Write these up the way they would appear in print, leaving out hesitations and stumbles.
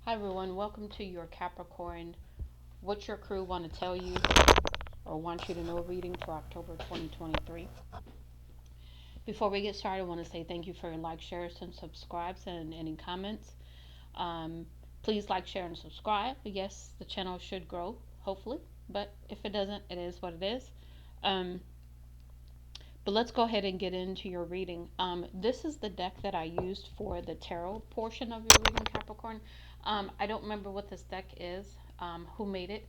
Hi everyone, welcome to your Capricorn. What your crew want to tell you or want you to know reading for October 2023. Before we get started, I want to say thank you for your likes, shares, and subscribes and any comments. Um, Please like, share, and subscribe. Yes, the channel should grow, hopefully, but if it doesn't, it is what it is. Um, but let's go ahead and get into your reading. This is the deck that I used for the tarot portion of your reading, Capricorn. I don't remember what this deck is, who made it,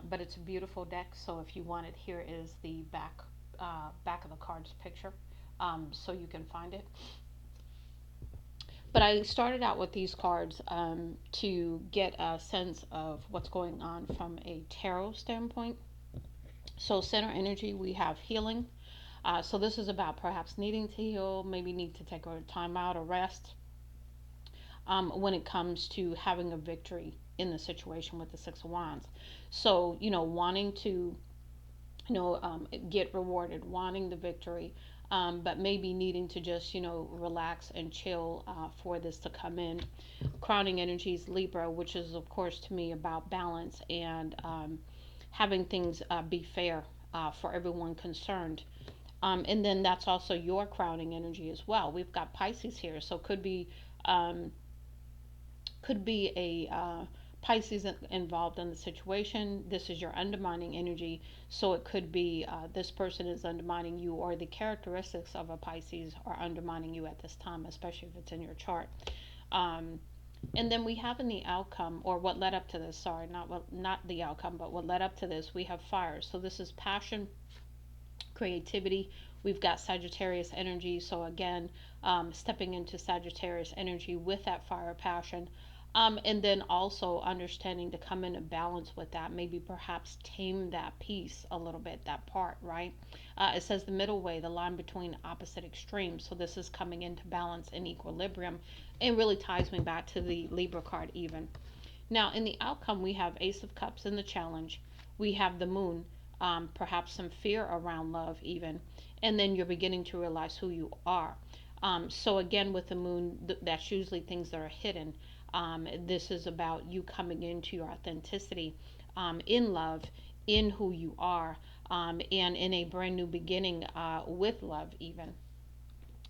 but it's a beautiful deck. So if you want it, here is the back of the cards picture, so you can find it. But I started out with these cards to get a sense of what's going on from a tarot standpoint. So center energy, we have healing. So this is about perhaps needing to heal, maybe need to take a time out or rest when it comes to having a victory in the situation with the Six of Wands. So, wanting to, get rewarded, wanting the victory, but maybe needing to just, relax and chill for this to come in. Crowning energies, Libra, which is, of course, to me about balance and having things be fair for everyone concerned. And then that's also your crowning energy as well. We've got Pisces here, so um, could be a Pisces involved in the situation. This is your undermining energy, so it could be this person is undermining you, or the characteristics of a Pisces are undermining you at this time, especially if it's in your chart. Um, and then we have in the outcome, or what led up to this. Sorry, not the outcome, but what led up to this. We have fire. So this is passion, creativity. We've got Sagittarius energy. So, again, stepping into Sagittarius energy with that fire passion. And then also understanding to come into balance with that, maybe perhaps tame that piece a little bit, that part, right? It says the middle way, the line between opposite extremes. So, this is coming into balance and equilibrium. It really ties me back to the Libra card, even. Now, in the outcome, we have Ace of Cups in the challenge. We have the Moon, perhaps some fear around love, even. And then you're beginning to realize who you are. So, again, with the Moon, that's usually things that are hidden. This is about you coming into your authenticity in love, in who you are, and in a brand new beginning with love, even.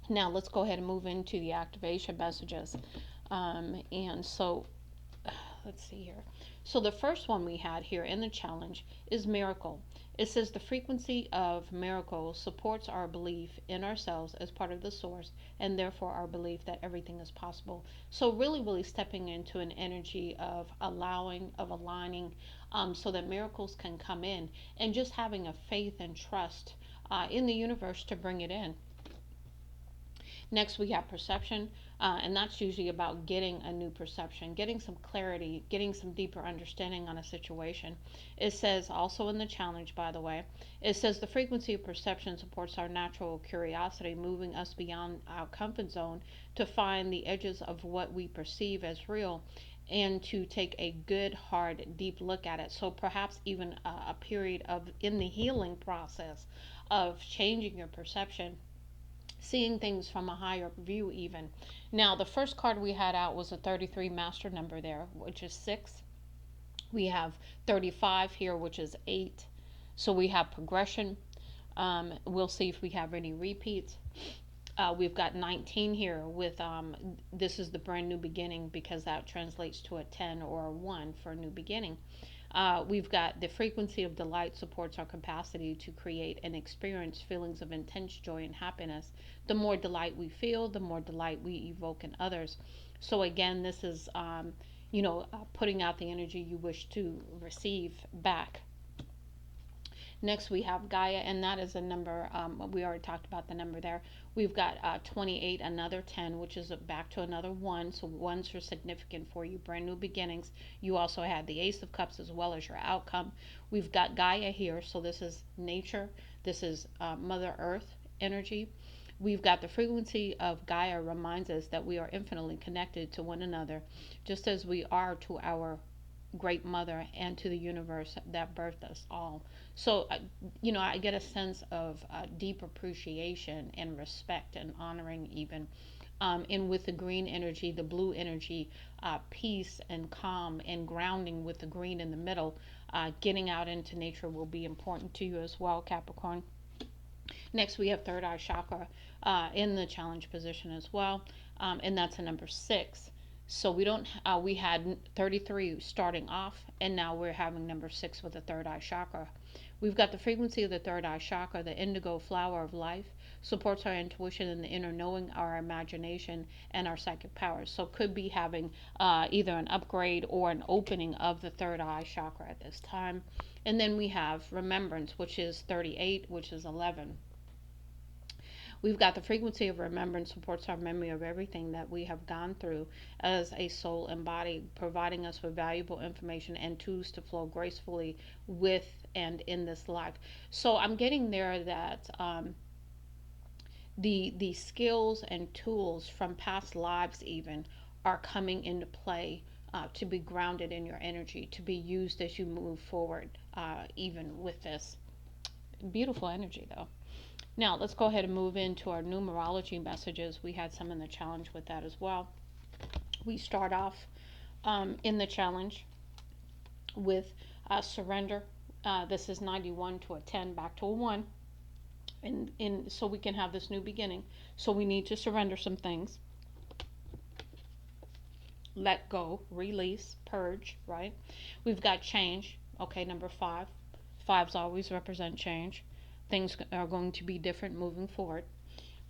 Now, let's go ahead and move into the activation messages. And so let's see here. So the first one we had here in the challenge is miracle. It says the frequency of miracles supports our belief in ourselves as part of the source, and therefore our belief that everything is possible. So really, really stepping into an energy of allowing, of aligning, so that miracles can come in, and just having a faith and trust in the universe to bring it in. Next, we have perception, and that's usually about getting a new perception, getting some clarity, getting some deeper understanding on a situation. It says also in the challenge, by the way, it says the frequency of perception supports our natural curiosity, moving us beyond our comfort zone to find the edges of what we perceive as real and to take a good, hard, deep look at it. So perhaps even a period of in the healing process of changing your perception, seeing things from a higher view, even. Now, the first card we had out was a 33 master number there, which is 6. We have 35 here, which is 8. So we have progression. We'll see if we have any repeats. We've got 19 here with this is the brand new beginning, because that translates to a 10 or a 1 for a new beginning. We've got the frequency of delight supports our capacity to create and experience feelings of intense joy and happiness. The more delight we feel, the more delight we evoke in others. So, again, this is, putting out the energy you wish to receive back. Next, we have Gaia, and that is a number. We already talked about the number there. We've got 28, another 10, which is back to another 1. So, ones are significant for you, brand new beginnings. You also had the Ace of Cups as well as your outcome. We've got Gaia here, so this is nature, this is Mother Earth energy. We've got the frequency of Gaia reminds us that we are infinitely connected to one another, just as we are to our great mother and to the universe that birthed us all. So, I get a sense of deep appreciation and respect and honoring, even And with the green energy, the blue energy, peace and calm and grounding with the green in the middle. Getting out into nature will be important to you as well, Capricorn. Next, we have third eye chakra in the challenge position as well, and that's a number 6. So we don't. We had 33 starting off, and now we're having number 6 with the third eye chakra. We've got the frequency of the third eye chakra, the indigo flower of life, supports our intuition and the inner knowing, our imagination, and our psychic powers. So could be having either an upgrade or an opening of the third eye chakra at this time. And then we have remembrance, which is 38, which is 11. We've got the frequency of remembrance supports our memory of everything that we have gone through as a soul and body, providing us with valuable information and tools to flow gracefully with and in this life. So I'm getting there that the skills and tools from past lives even are coming into play to be grounded in your energy, to be used as you move forward, even with this beautiful energy though. Now, let's go ahead and move into our numerology messages. We had some in the challenge with that as well. We start off in the challenge with surrender. This is 91 to a 10, back to a 1. And so we can have this new beginning. So we need to surrender some things. Let go, release, purge, right? We've got change. Okay, number 5. Fives always represent change. Things are going to be different moving forward.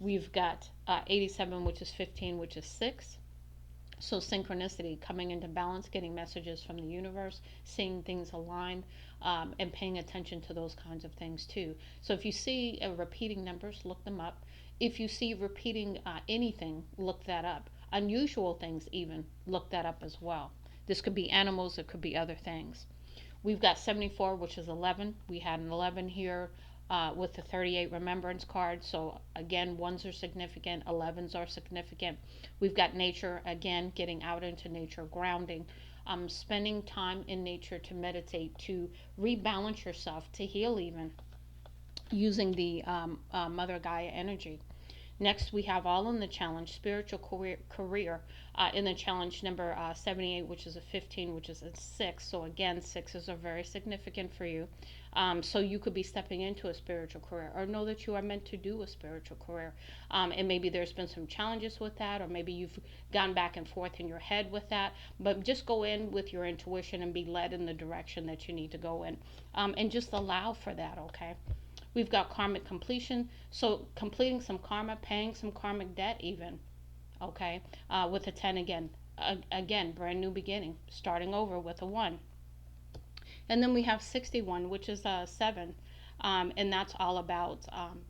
We've got 87, which is 15, which is 6. So synchronicity, coming into balance, getting messages from the universe, seeing things align, and paying attention to those kinds of things too. So if you see repeating numbers, look them up. If you see repeating anything, look that up. Unusual things even, look that up as well. This could be animals, it could be other things. We've got 74, which is 11. We had an 11 here with the 38 remembrance card. So again, 1s are significant, 11s are significant. We've got nature, again, getting out into nature, grounding, spending time in nature to meditate, to rebalance yourself, to heal even, using the Mother Gaia energy. Next, we have all in the challenge, spiritual career in the challenge number 78, which is a 15, which is a 6. So again, 6s are very significant for you. So you could be stepping into a spiritual career or know that you are meant to do a spiritual career. And maybe there's been some challenges with that, or maybe you've gone back and forth in your head with that. But just go in with your intuition and be led in the direction that you need to go in. And just allow for that, okay? We've got karmic completion, so completing some karma, paying some karmic debt even, okay, with a 10 again. Again, brand new beginning, starting over with a 1. And then we have 61, which is a 7, and that's all about,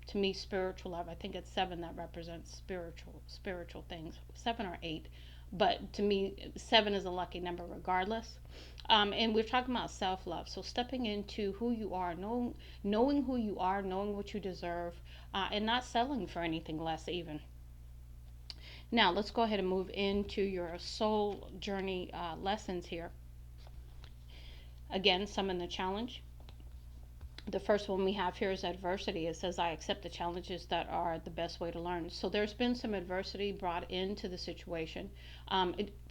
to me, spiritual love. I think it's 7 that represents spiritual things, 7 or 8. But to me, 7 is a lucky number regardless. And we're talking about self-love. So stepping into who you are, knowing who you are, knowing what you deserve, and not settling for anything less even. Now, let's go ahead and move into your soul journey lessons here. Again, some in the challenge. The first one we have here is adversity. It says, I accept the challenges that are the best way to learn. So there's been some adversity brought into the situation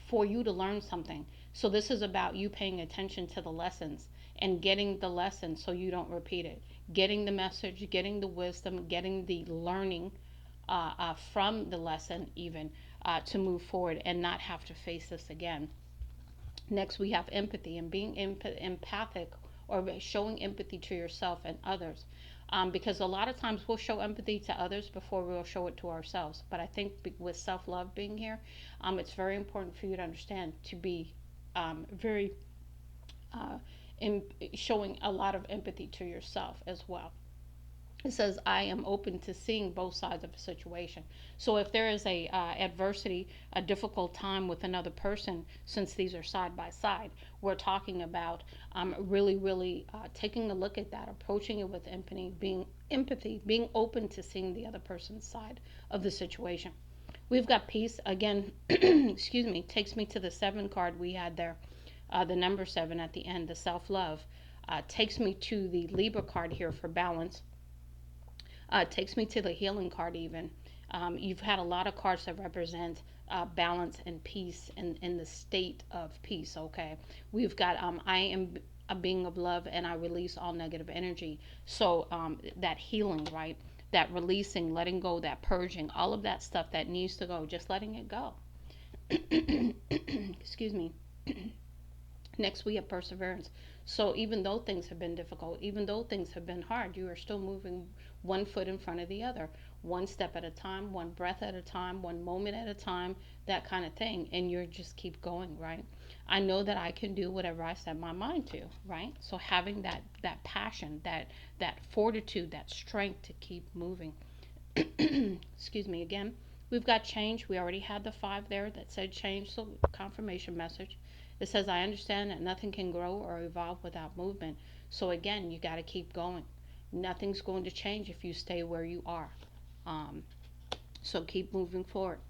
for you to learn something. So this is about you paying attention to the lessons and getting the lesson so you don't repeat it. Getting the message, getting the wisdom, getting the learning from the lesson even to move forward and not have to face this again. Next, we have empathy and being empathic, or showing empathy to yourself and others, because a lot of times we'll show empathy to others before we'll show it to ourselves. But I think with self-love being here, it's very important for you to understand to be very showing a lot of empathy to yourself as well. It says, I am open to seeing both sides of a situation. So if there is a adversity, a difficult time with another person, since these are side by side, we're talking about really taking a look at that, approaching it with empathy, being open to seeing the other person's side of the situation. We've got peace again. Excuse me, takes me to the 7 card we had there, the number 7 at the end, the self-love. Takes me to the Libra card here for balance. Takes me to the healing card even. You've had a lot of cards that represent balance and peace and in the state of peace. Okay, we've got I am a being of love and I release all negative energy. So that healing, right? That releasing, letting go, that purging, all of that stuff that needs to go, just letting it go. Excuse me. Next, we have perseverance. So, even though things have been difficult, even though things have been hard, you are still moving one foot in front of the other, one step at a time, one breath at a time, one moment at a time, that kind of thing. And you're just keep going, right? I know that I can do whatever I set my mind to, right? So, having that passion, that fortitude, that strength to keep moving. Excuse me again. We've got change. We already had the five there that said change, so confirmation message. It says, I understand that nothing can grow or evolve without movement. So again, you got to keep going. Nothing's going to change if you stay where you are. Um, so keep moving forward.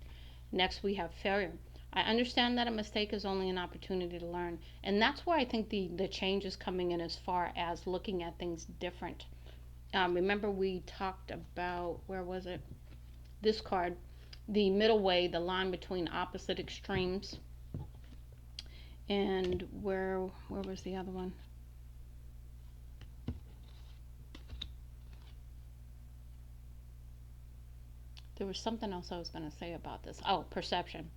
Next, we have failure. I understand that a mistake is only an opportunity to learn. And that's where I think the change is coming in as far as looking at things different. Remember, we talked about, where was it? This card, the middle way, the line between opposite extremes. And where was the other one? There was something else I was going to say about this. Oh, perception.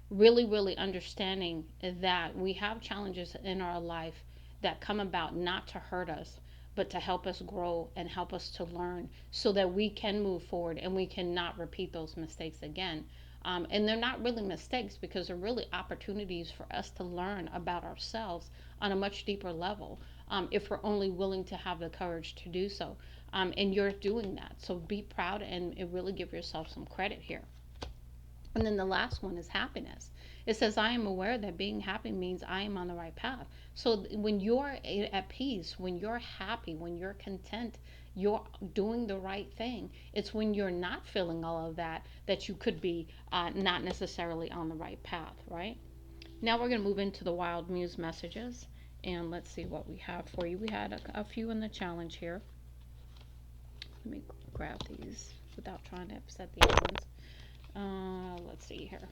Really, really understanding that we have challenges in our life that come about not to hurt us, but to help us grow and help us to learn so that we can move forward and we cannot repeat those mistakes again. And they're not really mistakes because they're really opportunities for us to learn about ourselves on a much deeper level, if we're only willing to have the courage to do so. And you're doing that. So be proud and really give yourself some credit here. And then the last one is happiness. It says, I am aware that being happy means I am on the right path. So when you're at peace, when you're happy, when you're content, you're doing the right thing. It's when you're not feeling all of that that you could be not necessarily on the right path, right? Now we're going to move into the wild muse messages. And let's see what we have for you. We had a few in the challenge here. Let me grab these without trying to upset the other ones. Let's see here.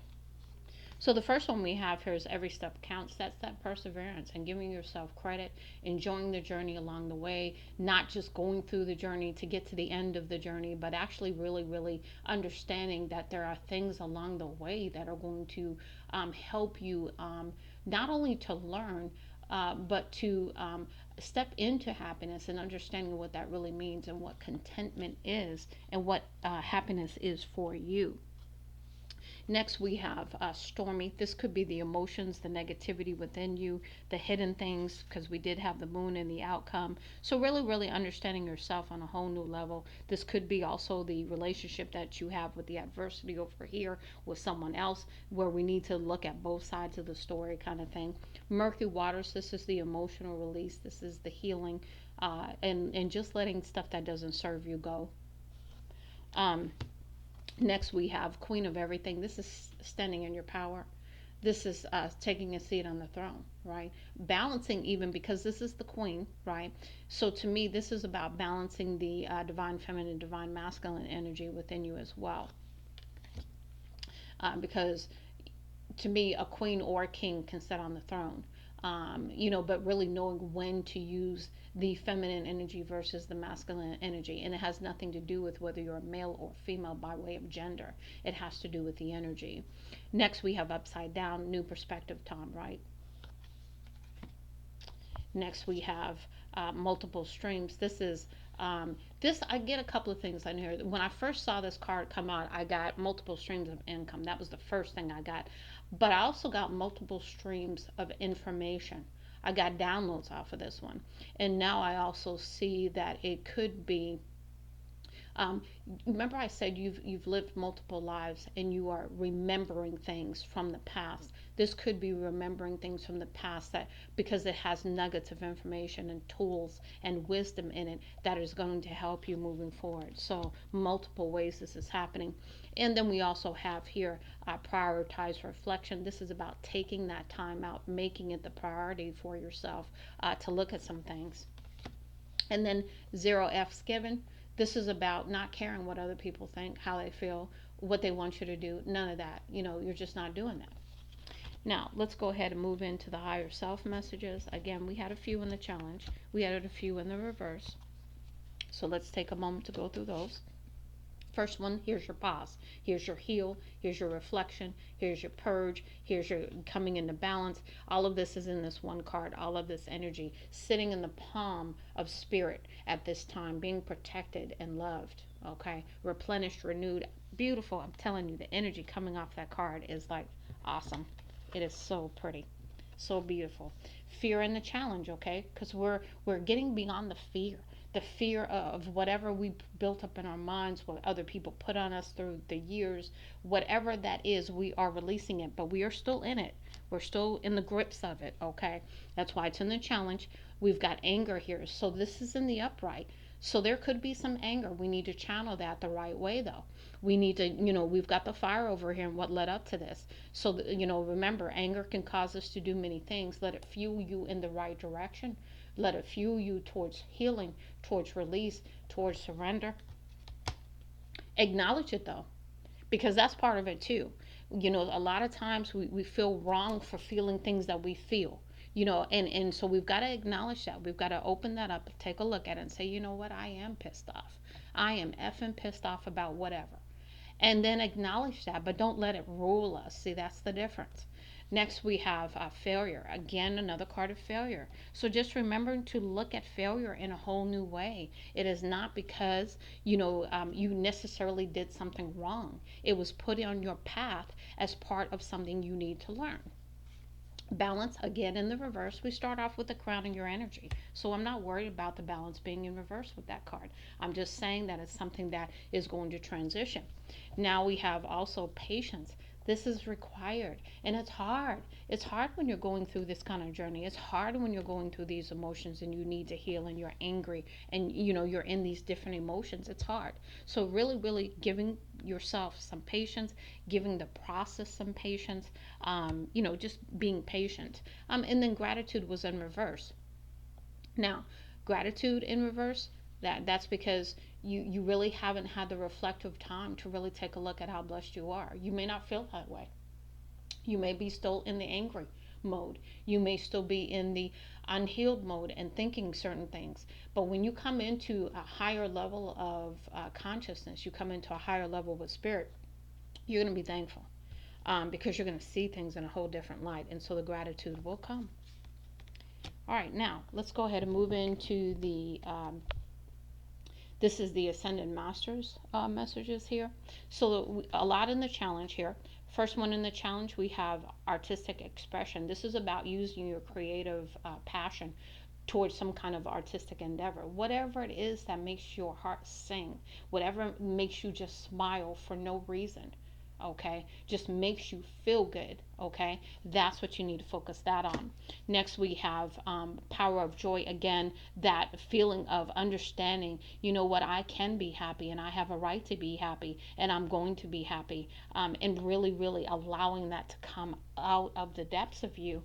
So the first one we have here is every step counts. That's that perseverance and giving yourself credit, enjoying the journey along the way, not just going through the journey to get to the end of the journey, but actually really, really understanding that there are things along the way that are going to help you not only to learn, but to step into happiness and understanding what that really means and what contentment is and what happiness is for you. Next, we have stormy. This could be the emotions, the negativity within you, the hidden things, because we did have the moon and the outcome. So, really, really understanding yourself on a whole new level. This could be also the relationship that you have with the adversity over here with someone else, where we need to look at both sides of the story, kind of thing. Murky waters. This is the emotional release. This is the healing, and just letting stuff that doesn't serve you go. Um, Next, we have Queen of Everything. This is standing in your power. This is taking a seat on the throne, right? Balancing, even because this is the Queen, right? So to me, this is about balancing the divine feminine, divine masculine energy within you as well. Because to me, a queen or a king can sit on the throne. But really knowing when to use the feminine energy versus the masculine energy. And it has nothing to do with whether you're a male or female by way of gender. It has to do with the energy. Next, we have upside down, new perspective, Tom, right? Next, we have multiple streams. This I get a couple of things on here. When I first saw this card come out, I got multiple streams of income. That was the first thing I got. But I also got multiple streams of information. I got downloads off of this one. And now I also see that it could be um, remember I said you've lived multiple lives and you are remembering things from the past. This could be remembering things from the past that because it has nuggets of information and tools and wisdom in it that is going to help you moving forward. So multiple ways this is happening. And then we also have here prioritize reflection. This is about taking that time out, making it the priority for yourself to look at some things. And then zero F's given. This is about not caring what other people think, how they feel, what they want you to do. None of that. You're just not doing that. Now, let's go ahead and move into the higher self messages. Again, we had a few in the challenge, we added a few in the reverse. So let's take a moment to go through those. First one, here's your pause. Here's your heal. Here's your reflection. Here's your purge. Here's your coming into balance. All of this is in this one card. All of this energy sitting in the palm of spirit at this time, being protected and loved. Okay, replenished, renewed, beautiful. I'm telling you, the energy coming off that card is like awesome. It is so pretty, so beautiful. Fear and the challenge, okay? Because we're getting beyond the fear of whatever we built up in our minds, what other people put on us through the years, whatever that is, we are releasing it, but we are still in it. We're still in the grips of it, okay? That's why it's in the challenge. We've got anger here. So this is in the upright. So there could be some anger. We need to channel that the right way, though. We need to, we've got the fire over here and what led up to this. So, remember, anger can cause us to do many things. Let it fuel you in the right direction. Let it fuel you towards healing, towards release, towards surrender. Acknowledge it though, because that's part of it too. A lot of times we feel wrong for feeling things that we feel. And so we've got to acknowledge that. We've got to open that up, take a look at it and say, you know what, I am pissed off. I am effing pissed off about whatever. And then acknowledge that, but don't let it rule us. See, that's the difference. Next, we have failure. Again, another card of failure. So just remember to look at failure in a whole new way. It is not because, you necessarily did something wrong. It was put on your path as part of something you need to learn. Balance, again, in the reverse. We start off with the crown in your energy. So I'm not worried about the balance being in reverse with that card. I'm just saying that it's something that is going to transition. Now we have also patience. This is required, and it's hard. It's hard when you're going through this kind of journey. It's hard when you're going through these emotions and you need to heal and you're angry and you're in these different emotions. It's hard. So really, really giving yourself some patience, giving the process some patience, just being patient. And then gratitude was in reverse. Now, gratitude in reverse, that's because you really haven't had the reflective time to really take a look at how blessed you are. You may not feel that way. You may be still in the angry mode. You may still be in the unhealed mode and thinking certain things. But when you come into a higher level of consciousness, you come into a higher level with spirit, you're going to be thankful, because you're going to see things in a whole different light. And so the gratitude will come. All right, now let's go ahead and move into the this is the Ascended Masters messages here. So a lot in the challenge here. First one in the challenge, we have artistic expression. This is about using your creative passion towards some kind of artistic endeavor. Whatever it is that makes your heart sing, whatever makes you just smile for no reason, okay, just makes you feel good, okay, that's what you need to focus that on. Next, we have power of joy. Again, that feeling of understanding, what, I can be happy and I have a right to be happy and I'm going to be happy, and really, really allowing that to come out of the depths of you.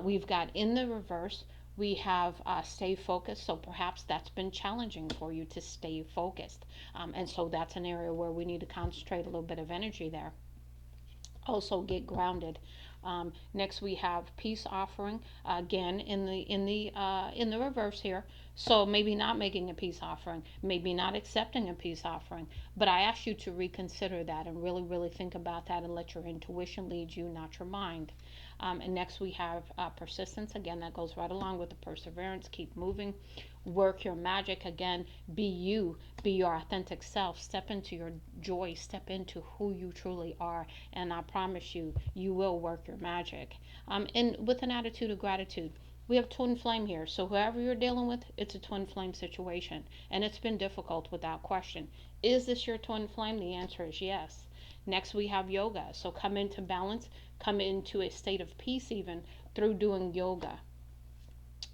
We've got in the reverse, we have stay focused. So perhaps that's been challenging for you to stay focused. And so that's an area where we need to concentrate a little bit of energy there. Also get grounded. Next we have peace offering, again in the reverse here. So maybe not making a peace offering, maybe not accepting a peace offering, but I ask you to reconsider that and really, really think about that and let your intuition lead you, not your mind. And next we have persistence. Again, that goes right along with the perseverance. Keep moving. Work your magic. Again, be you. Be your authentic self. Step into your joy. Step into who you truly are. And I promise you, you will work your magic. And with an attitude of gratitude. We have twin flame here. So whoever you're dealing with, it's a twin flame situation. And it's been difficult without question. Is this your twin flame? The answer is yes. Next, we have yoga. So come into balance, come into a state of peace even through doing yoga.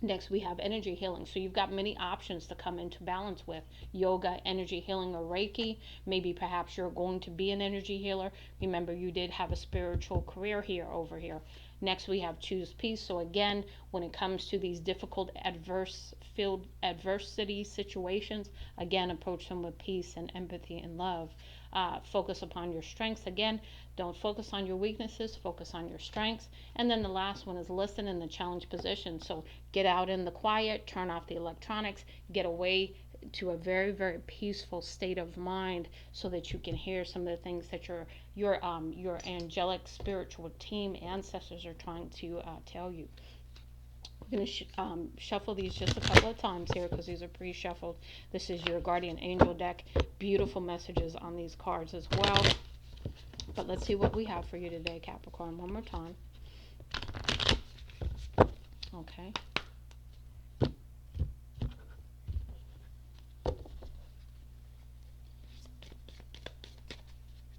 Next, we have energy healing. So you've got many options to come into balance with: yoga, energy healing, or Reiki. Maybe perhaps you're going to be an energy healer. Remember, you did have a spiritual career here over here. Next, we have choose peace. So again, when it comes to these difficult adversity situations, again, approach them with peace and empathy and love. Focus upon your strengths. Again, don't focus on your weaknesses, focus on your strengths. And then the last one is listen in the challenge position. So get out in the quiet, turn off the electronics, get away to a very, very peaceful state of mind so that you can hear some of the things that your angelic spiritual team ancestors are trying to tell you. We're going to shuffle these just a couple of times here because these are pre-shuffled. This is your guardian angel deck. Beautiful messages on these cards as well. But let's see what we have for you today, Capricorn. One more time. Okay.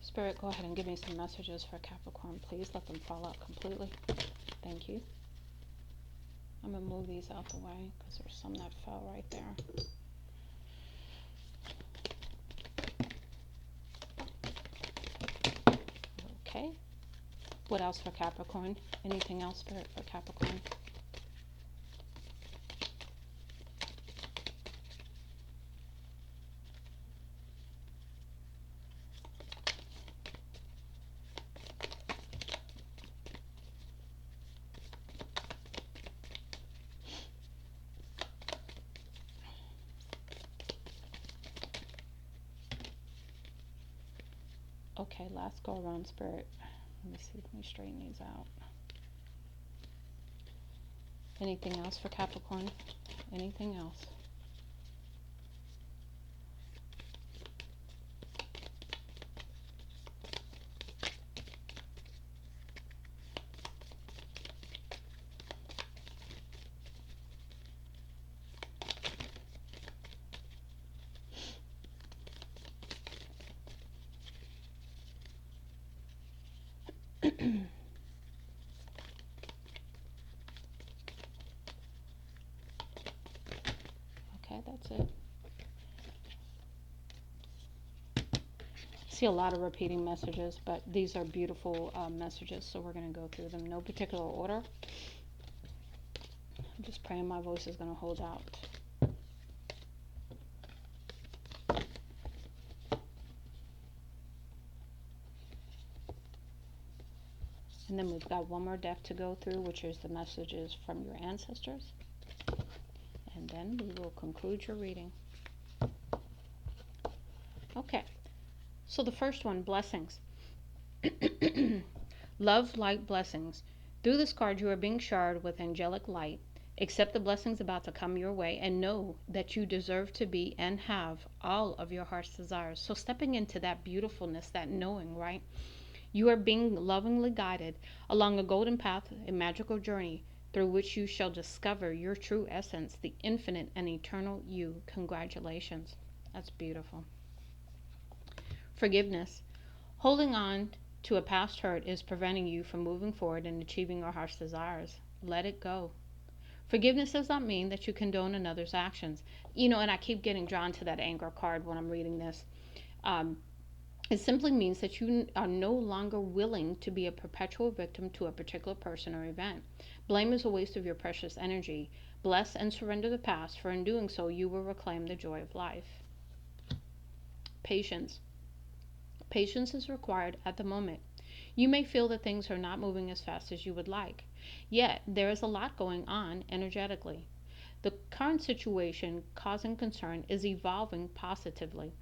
Spirit, go ahead and give me some messages for Capricorn. Please let them fall out completely. Thank you. I'm going to move these out the way because there's some that fell right there. Okay. What else for Capricorn? Anything else, Spirit, for Capricorn? Okay, last go around, Spirit. Let me see, let me straighten these out. Anything else for Capricorn? Anything else? Okay, that's it. See a lot of repeating messages, but these are beautiful messages, so we're going to go through them. No particular order. I'm just praying my voice is going to hold out. And then we've got one more deck to go through, which is the messages from your ancestors. And then we will conclude your reading. Okay, so the first one, blessings. Love, light, blessings. Through this card, you are being showered with angelic light. Accept the blessings about to come your way and know that you deserve to be and have all of your heart's desires. So stepping into that beautifulness, that knowing, right? You are being lovingly guided along a golden path, a magical journey through which you shall discover your true essence, the infinite and eternal you. Congratulations. That's beautiful. Forgiveness. Holding on to a past hurt is preventing you from moving forward and achieving your heart's desires. Let it go. Forgiveness does not mean that you condone another's actions. You know, and I keep getting drawn to that anger card when I'm reading this. It simply means that you are no longer willing to be a perpetual victim to a particular person or event. Blame is a waste of your precious energy. Bless and surrender the past, for in doing so, you will reclaim the joy of life. Patience. Patience is required at the moment. You may feel that things are not moving as fast as you would like. Yet, there is a lot going on energetically. The current situation causing concern is evolving positively.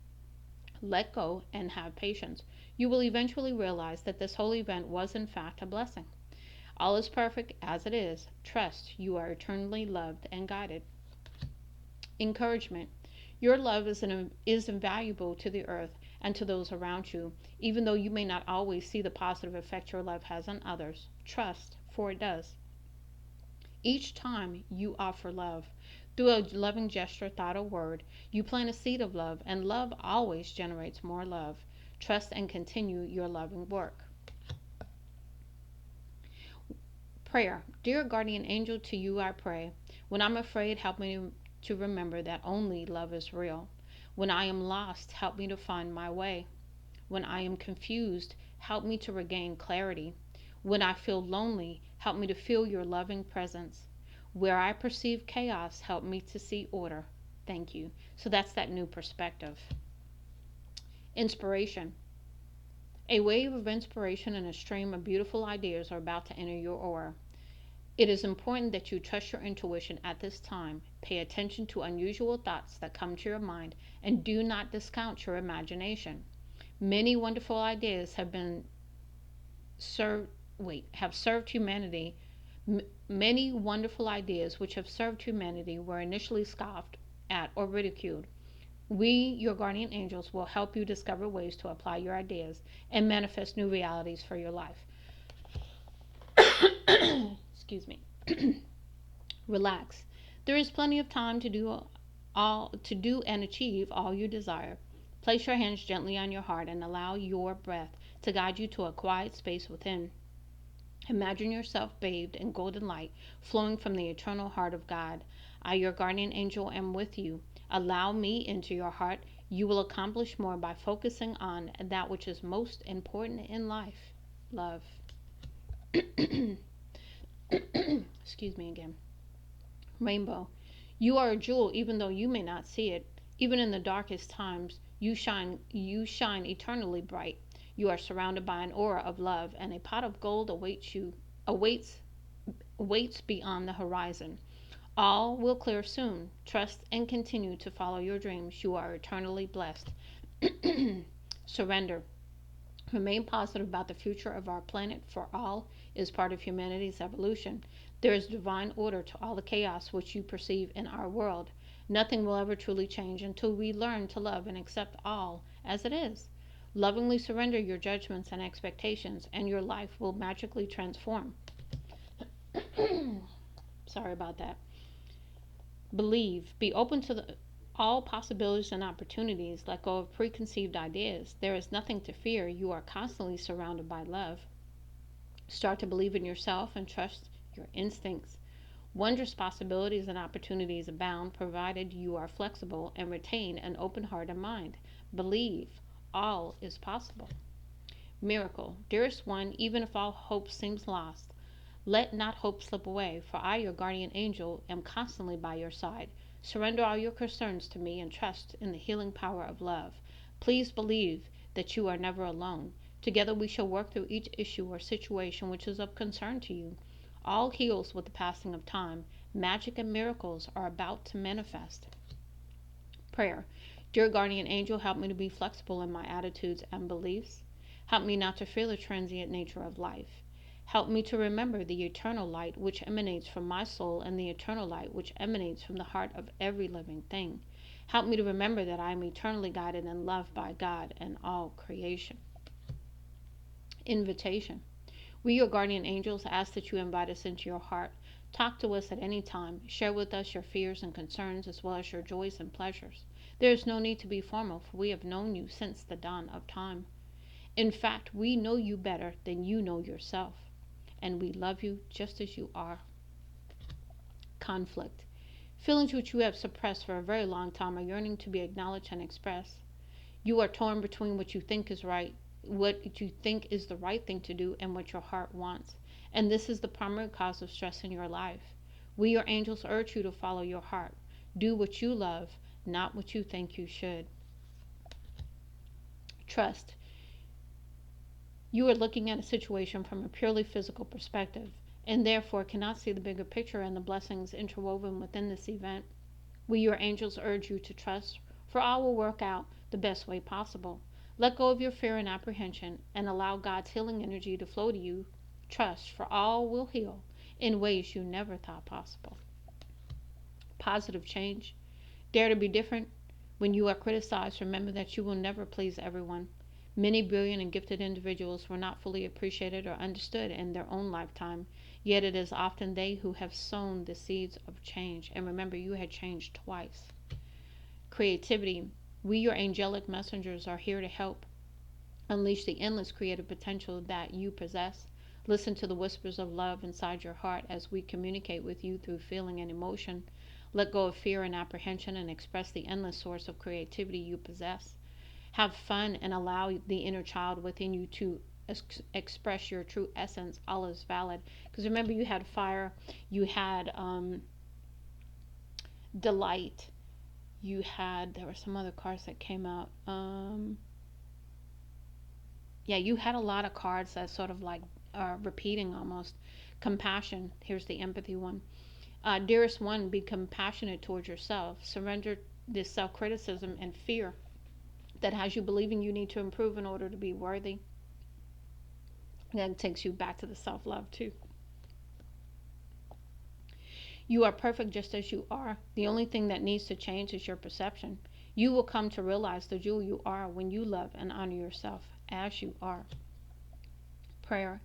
Let go and have patience. You will eventually realize that this whole event was in fact a blessing. All is perfect as it is. Trust you are eternally loved and guided. Encouragement. Your love is invaluable to the earth and to those around you, even though you may not always see the positive effect your love has on others. Trust, for it does. Each time you offer love, through a loving gesture, thought, or word, you plant a seed of love, and love always generates more love. Trust and continue your loving work. Prayer. Dear guardian angel, to you I pray. When I'm afraid, help me to remember that only love is real. When I am lost, help me to find my way. When I am confused, help me to regain clarity. When I feel lonely, help me to feel your loving presence. Where I perceive chaos, help me to see order. Thank you. So that's that new perspective. Inspiration. A wave of inspiration and a stream of beautiful ideas are about to enter your aura. It is important that you trust your intuition at this time. Pay attention to unusual thoughts that come to your mind and do not discount your imagination. Many wonderful ideas served have served humanity. Many wonderful ideas which have served humanity were initially scoffed at or ridiculed. We, your guardian angels, will help you discover ways to apply your ideas and manifest new realities for your life. Excuse me. Relax. There is plenty of time to do and achieve all you desire. Place your hands gently on your heart and allow your breath to guide you to a quiet space within. Imagine yourself bathed in golden light flowing from the eternal heart of God. I, your guardian angel, am with you. Allow me into your heart. You will accomplish more by focusing on that which is most important in life. Love. Excuse me again. Rainbow. You are a jewel even though you may not see it. Even in the darkest times, you shine eternally bright. You are surrounded by an aura of love, and a pot of gold awaits waits beyond the horizon. All will clear soon. Trust and continue to follow your dreams. You are eternally blessed. Surrender. Remain positive about the future of our planet, for all is part of humanity's evolution. There is divine order to all the chaos which you perceive in our world. Nothing will ever truly change until we learn to love and accept all as it is. Lovingly surrender your judgments and expectations, and your life will magically transform. Sorry about that. Believe. Be open to all possibilities and opportunities. Let go of preconceived ideas. There is nothing to fear. You are constantly surrounded by love. Start to believe in yourself and trust your instincts. Wondrous possibilities and opportunities abound provided you are flexible and retain an open heart and mind. Believe. All is possible. Miracle. Dearest one, even if all hope seems lost, let not hope slip away, for I, your guardian angel, am constantly by your side. Surrender all your concerns to me and trust in the healing power of love. Please believe that you are never alone. Together we shall work through each issue or situation which is of concern to you. All heals with the passing of time. Magic and miracles are about to manifest. Prayer. Dear guardian angel, help me to be flexible in my attitudes and beliefs. Help me not to fear the transient nature of life. Help me to remember the eternal light which emanates from my soul and the eternal light which emanates from the heart of every living thing. Help me to remember that I am eternally guided and loved by God and all creation. Invitation. We, your guardian angels, ask that you invite us into your heart. Talk to us at any time. Share with us your fears and concerns as well as your joys and pleasures. There is no need to be formal, for we have known you since the dawn of time. In fact, we know you better than you know yourself, and we love you just as you are. Conflict. Feelings which you have suppressed for a very long time are yearning to be acknowledged and expressed. You are torn between what you think is right, what you think is the right thing to do, and what your heart wants. And this is the primary cause of stress in your life. We, your angels, urge you to follow your heart. Do what you love, not what you think you should. Trust. You are looking at a situation from a purely physical perspective, and therefore cannot see the bigger picture and the blessings interwoven within this event. We, your angels, urge you to trust, for all will work out the best way possible. Let go of your fear and apprehension and allow God's healing energy to flow to you. Trust, for all will heal in ways you never thought possible. Positive change. Dare to be different. When you are criticized, remember that you will never please everyone. Many brilliant and gifted individuals were not fully appreciated or understood in their own lifetime, yet it is often they who have sown the seeds of change. And remember, you had changed twice. Creativity. We, your angelic messengers, are here to help unleash the endless creative potential that you possess. Listen to the whispers of love inside your heart as we communicate with you through feeling and emotion. Let go of fear and apprehension and express the endless source of creativity you possess. Have fun and allow the inner child within you to express your true essence. All is valid. Because remember, you had fire, you had delight, there were some other cards that came out. Yeah, you had a lot of cards that sort of like are repeating almost. Compassion. Here's the empathy one. Dearest one, be compassionate towards yourself. Surrender this self criticism and fear that has you believing you need to improve in order to be worthy. That takes you back to the self love, too. You are perfect just as you are. The only thing that needs to change is your perception. You will come to realize the jewel you are when you love and honor yourself as you are. Prayer.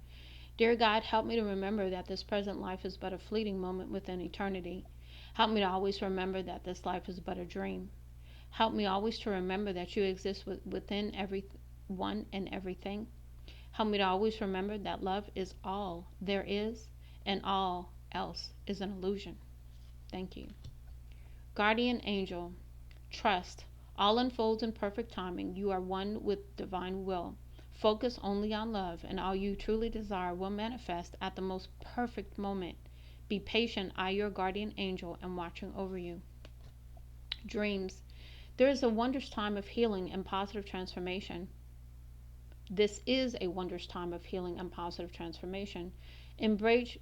Dear God, help me to remember that this present life is but a fleeting moment within eternity. Help me to always remember that this life is but a dream. Help me always to remember that you exist within everyone and everything. Help me to always remember that love is all there is and all else is an illusion. Thank you. Guardian angel, trust. All unfolds in perfect timing. You are one with divine will. Focus only on love, and all you truly desire will manifest at the most perfect moment. Be patient. I, your guardian angel, am watching over you. Dreams. There is a wondrous time of healing and positive transformation. This is a wondrous time of healing and positive transformation. Embrace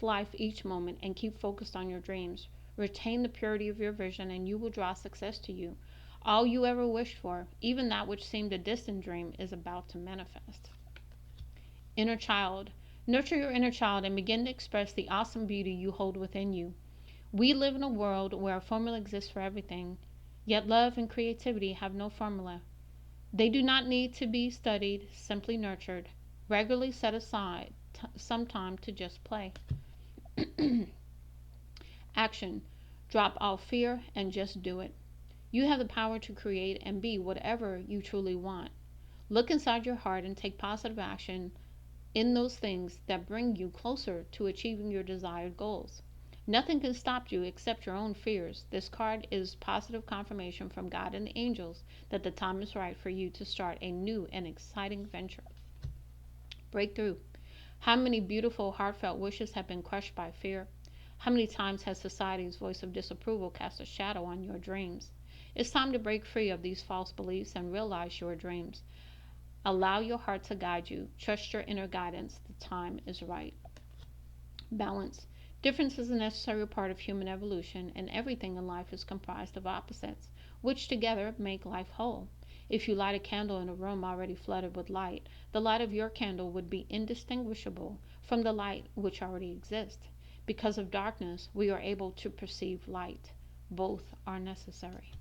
life each moment and keep focused on your dreams. Retain the purity of your vision and you will draw success to you. All you ever wished for, even that which seemed a distant dream, is about to manifest. Inner child. Nurture your inner child and begin to express the awesome beauty you hold within you. We live in a world where a formula exists for everything, yet love and creativity have no formula. They do not need to be studied, simply nurtured. Regularly set aside some time to just play. Action. Drop all fear and just do it. You have the power to create and be whatever you truly want. Look inside your heart and take positive action in those things that bring you closer to achieving your desired goals. Nothing can stop you except your own fears. This card is positive confirmation from God and the angels that the time is right for you to start a new and exciting venture. Breakthrough. How many beautiful, heartfelt wishes have been crushed by fear? How many times has society's voice of disapproval cast a shadow on your dreams? It's time to break free of these false beliefs and realize your dreams. Allow your heart to guide you. Trust your inner guidance. The time is right. Balance. Difference is a necessary part of human evolution, and everything in life is comprised of opposites, which together make life whole. If you light a candle in a room already flooded with light, the light of your candle would be indistinguishable from the light which already exists. Because of darkness, we are able to perceive light. Both are necessary.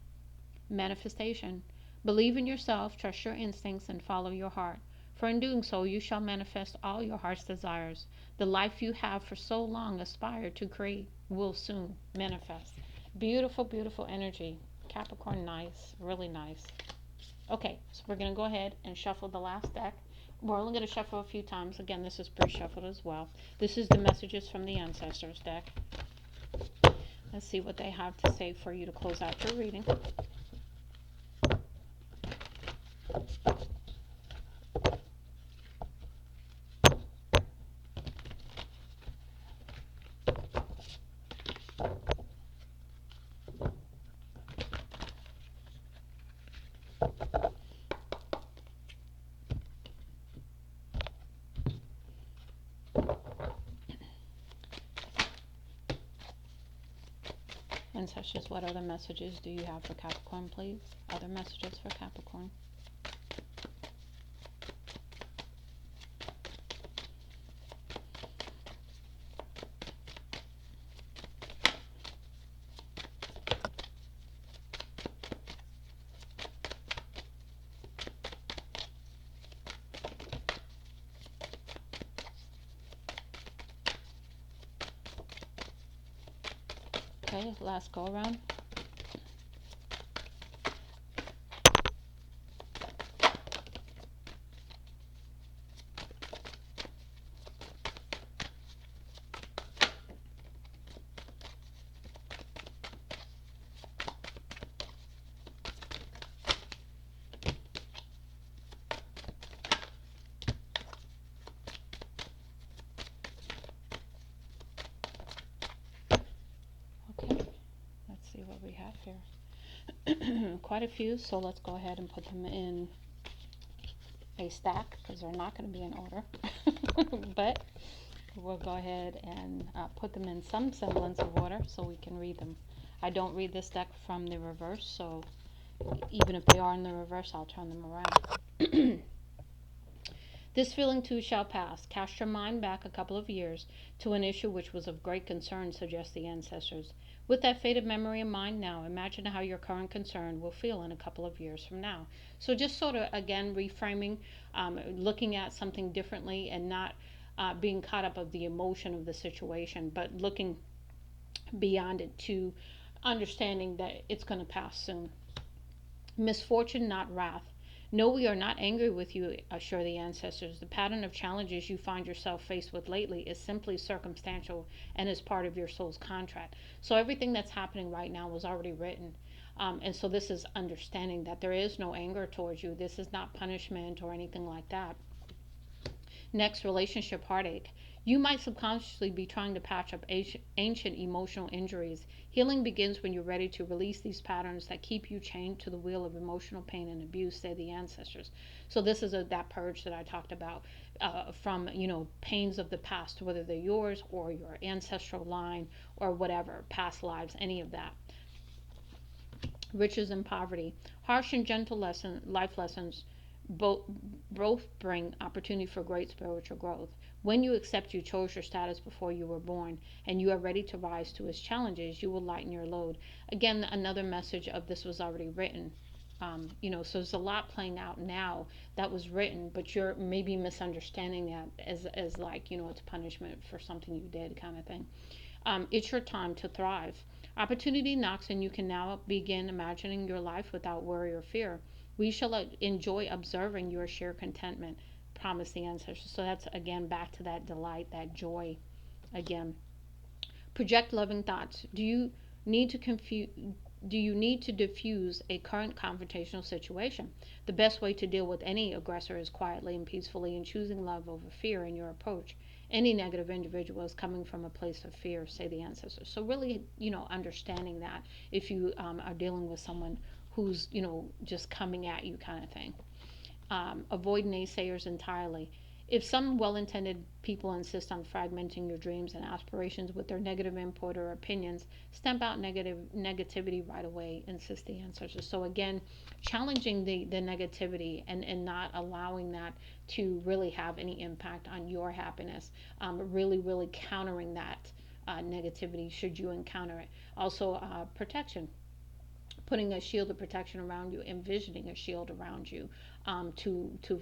Manifestation. Believe in yourself, trust your instincts, and follow your heart. For in doing so, you shall manifest all your heart's desires. The life you have for so long aspired to create will soon manifest. Beautiful, beautiful energy. Capricorn, nice, really nice. Okay, so we're going to go ahead and shuffle the last deck. We're only going to shuffle a few times. Again, this is pre-shuffled as well. This is the messages from the ancestors deck. Let's see what they have to say for you to close out your reading. Ancestors, what other messages do you have for Capricorn, please? Other messages for Capricorn. Okay, last go around. Okay, let's see what we have here. Quite a few, so let's go ahead and put them in a stack because they're not going to be in order. But we'll go ahead and put them in some semblance of order so we can read them. I don't read this deck from the reverse, so even if they are in the reverse, I'll turn them around. This feeling too shall pass. Cast your mind back a couple of years to an issue which was of great concern, suggest the ancestors. With that faded memory in mind now, imagine how your current concern will feel in a couple of years from now. So just sort of, again, reframing, looking at something differently and not being caught up of the emotion of the situation, but looking beyond it to understanding that it's going to pass soon. Misfortune, not wrath. No, we are not angry with you, assure the ancestors. The pattern of challenges you find yourself faced with lately is simply circumstantial and is part of your soul's contract. So everything that's happening right now was already written. And so this is understanding that there is no anger towards you. This is not punishment or anything like that. Next, relationship heartache. You might subconsciously be trying to patch up ancient emotional injuries. Healing begins when you're ready to release these patterns that keep you chained to the wheel of emotional pain and abuse, say the ancestors. So this is that purge that I talked about from pains of the past, whether they're yours or your ancestral line or whatever, past lives, any of that. Riches and poverty. Harsh and gentle life lessons both, both bring opportunity for great spiritual growth. When you accept you chose your status before you were born and you are ready to rise to its challenges, you will lighten your load. Again, another message of this was already written. So there's a lot playing out now that was written, but you're maybe misunderstanding that as like, it's punishment for something you did kind of thing. It's your time to thrive. Opportunity knocks, and you can now begin imagining your life without worry or fear. We shall enjoy observing your sheer contentment, promise the ancestors. So that's again back to that delight, that joy again. Project loving thoughts. Need to confuse do you need to diffuse a current confrontational situation? The best way to deal with any aggressor is quietly and peacefully in choosing love over fear in your approach. Any negative individual is coming from a place of fear, say the ancestors. So really, understanding that if you are dealing with someone who's, just coming at you kind of thing. Avoid naysayers entirely. If some well intended people insist on fragmenting your dreams and aspirations with their negative input or opinions, stamp out negativity right away, insist the ancestors. So, again, challenging the negativity and not allowing that to really have any impact on your happiness, really, really countering that negativity should you encounter it. Also, protection, putting a shield of protection around you, envisioning a shield around you, to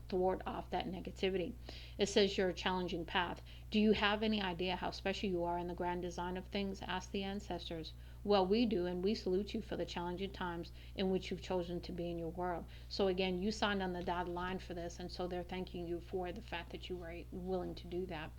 thwart off that negativity. It says you're a challenging path. Do you have any idea how special you are in the grand design of things? Ask the ancestors. Well, we do, and we salute you for the challenging times in which you've chosen to be in your world. So again, you signed on the dotted line for this, and so they're thanking you for the fact that you were willing to do that.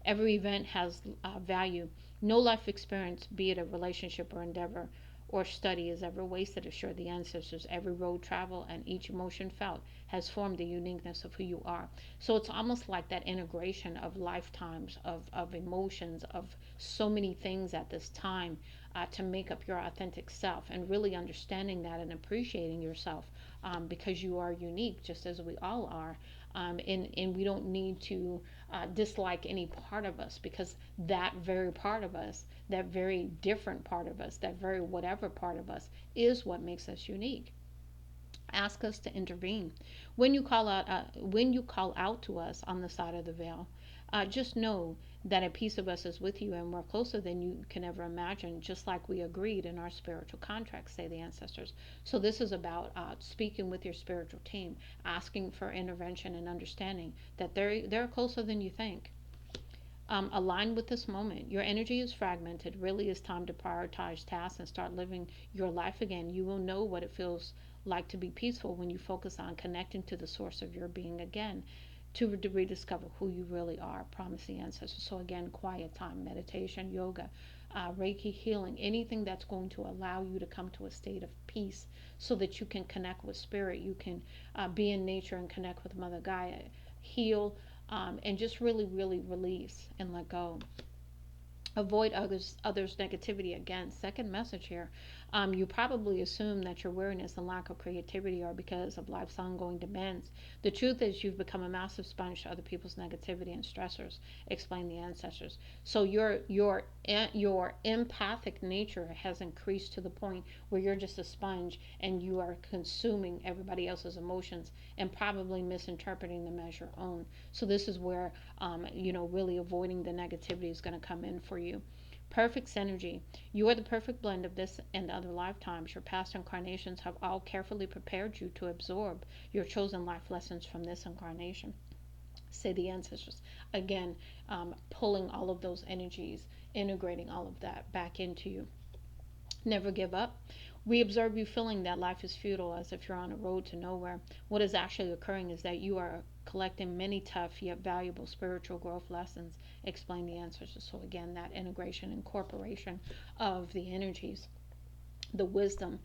Every event has value. No life experience, be it a relationship or endeavor, or study is ever wasted, assured the ancestors. Every road traveled and each emotion felt has formed the uniqueness of who you are. So it's almost like that integration of lifetimes of emotions, of so many things at this time to make up your authentic self, and really understanding that and appreciating yourself, because you are unique just as we all are. And we don't need to dislike any part of us, because that very part of us, that very different part of us, that very whatever part of us is what makes us unique. Ask us to intervene. When you call out to us on the side of the veil, just know that a piece of us is with you and we're closer than you can ever imagine, just like we agreed in our spiritual contract, say the ancestors. So this is about speaking with your spiritual team, asking for intervention and understanding that they're closer than you think. Align with this moment. Your energy is fragmented. Really, it's time to prioritize tasks and start living your life again. You will know what it feels like to be peaceful when you focus on connecting to the source of your being again, to rediscover who you really are. Promise the ancestors. So, again, quiet time, meditation, yoga, Reiki healing, anything that's going to allow you to come to a state of peace so that you can connect with spirit. You can be in nature and connect with Mother Gaia, heal, and just really, really release and let go. Avoid others negativity. Again, second message here. You probably assume that your weariness and lack of creativity are because of life's ongoing demands. The truth is you've become a massive sponge to other people's negativity and stressors, explain the ancestors. So your empathic nature has increased to the point where you're just a sponge and you are consuming everybody else's emotions and probably misinterpreting them as your own. So this is where really avoiding the negativity is going to come in for you. Perfect synergy. You are the perfect blend of this and other lifetimes. Your past incarnations have all carefully prepared you to absorb your chosen life lessons from this incarnation, say the ancestors. Again, pulling all of those energies, integrating all of that back into you. Never give up. We observe you feeling that life is futile, as if you're on a road to nowhere. What is actually occurring is that you are collecting many tough yet valuable spiritual growth lessons, explain the ancestors. So, again, that integration, incorporation of the energies, the wisdom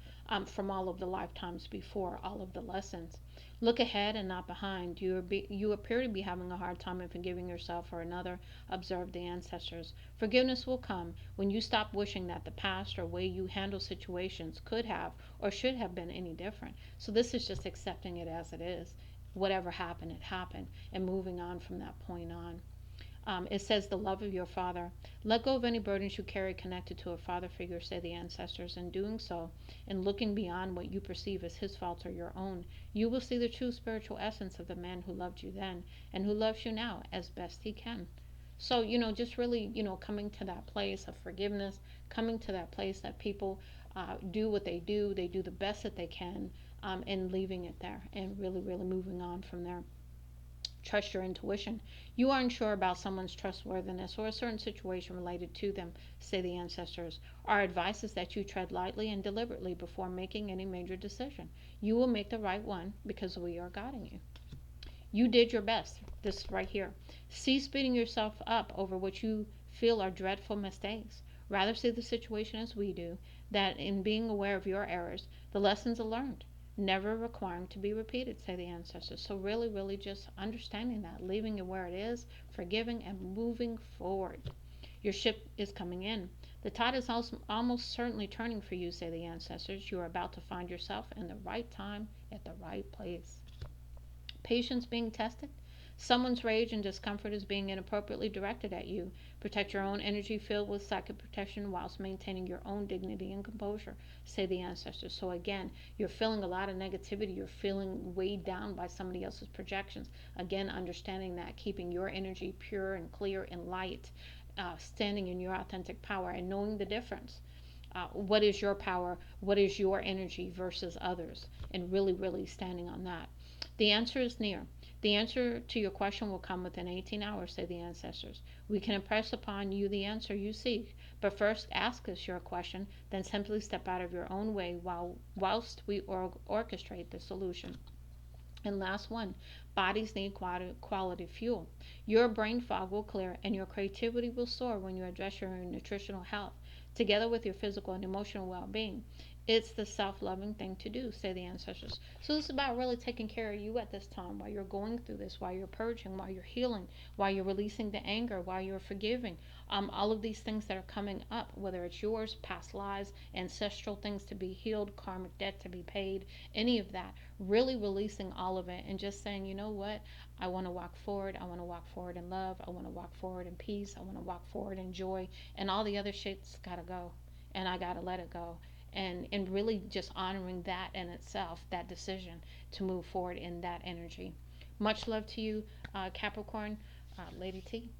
from all of the lifetimes before, all of the lessons. Look ahead and not behind. You appear to be having a hard time in forgiving yourself or another. Observe the ancestors. Forgiveness will come when you stop wishing that the past or way you handle situations could have or should have been any different. So this is just accepting it as it is. Whatever happened, it happened, and moving on from that point on. It says the love of your father. Let go of any burdens you carry connected to a father figure, say the ancestors. In doing so, and looking beyond what you perceive as his faults or your own, you will see the true spiritual essence of the man who loved you then and who loves you now as best he can. So, just really, coming to that place of forgiveness, coming to that place that people do what they do the best that they can, and leaving it there and really, really moving on from there. Trust your intuition. You aren't sure about someone's trustworthiness or a certain situation related to them, say the ancestors. Our advice is that you tread lightly and deliberately before making any major decision. You will make the right one because we are guiding you. You did your best. This right here. Cease beating yourself up over what you feel are dreadful mistakes. Rather see the situation as we do, that in being aware of your errors, the lessons are learned, never requiring to be repeated, say the ancestors. So really, really just understanding that, leaving it where it is, forgiving and moving forward. Your ship is coming in. The tide is also almost certainly turning for you, say the ancestors. You are about to find yourself in the right time at the right place. Patience being tested. Someone's rage and discomfort is being inappropriately directed at you. Protect your own energy field with psychic protection whilst maintaining your own dignity and composure, say the ancestors. So again, you're feeling a lot of negativity. You're feeling weighed down by somebody else's projections. Again, understanding that, keeping your energy pure and clear and light, standing in your authentic power and knowing the difference. What is your power? What is your energy versus others? And really, really standing on that. The answer is near. The answer to your question will come within 18 hours, say the ancestors. We can impress upon you the answer you seek, but first ask us your question, then simply step out of your own way whilst we orchestrate the solution. And last one, bodies need quality fuel. Your brain fog will clear and your creativity will soar when you address your nutritional health, together with your physical and emotional well being. It's the self loving thing to do, say the ancestors. So, this is about really taking care of you at this time while you're going through this, while you're purging, while you're healing, while you're releasing the anger, while you're forgiving. All of these things that are coming up, whether it's yours, past lives, ancestral things to be healed, karmic debt to be paid, any of that, really releasing all of it and just saying, you know what, I want to walk forward. I want to walk forward in love. I want to walk forward in peace. I want to walk forward in joy. And all the other shit's got to go. And I got to let it go. And really just honoring that in itself, that decision to move forward in that energy. Much love to you, Capricorn. Lady T.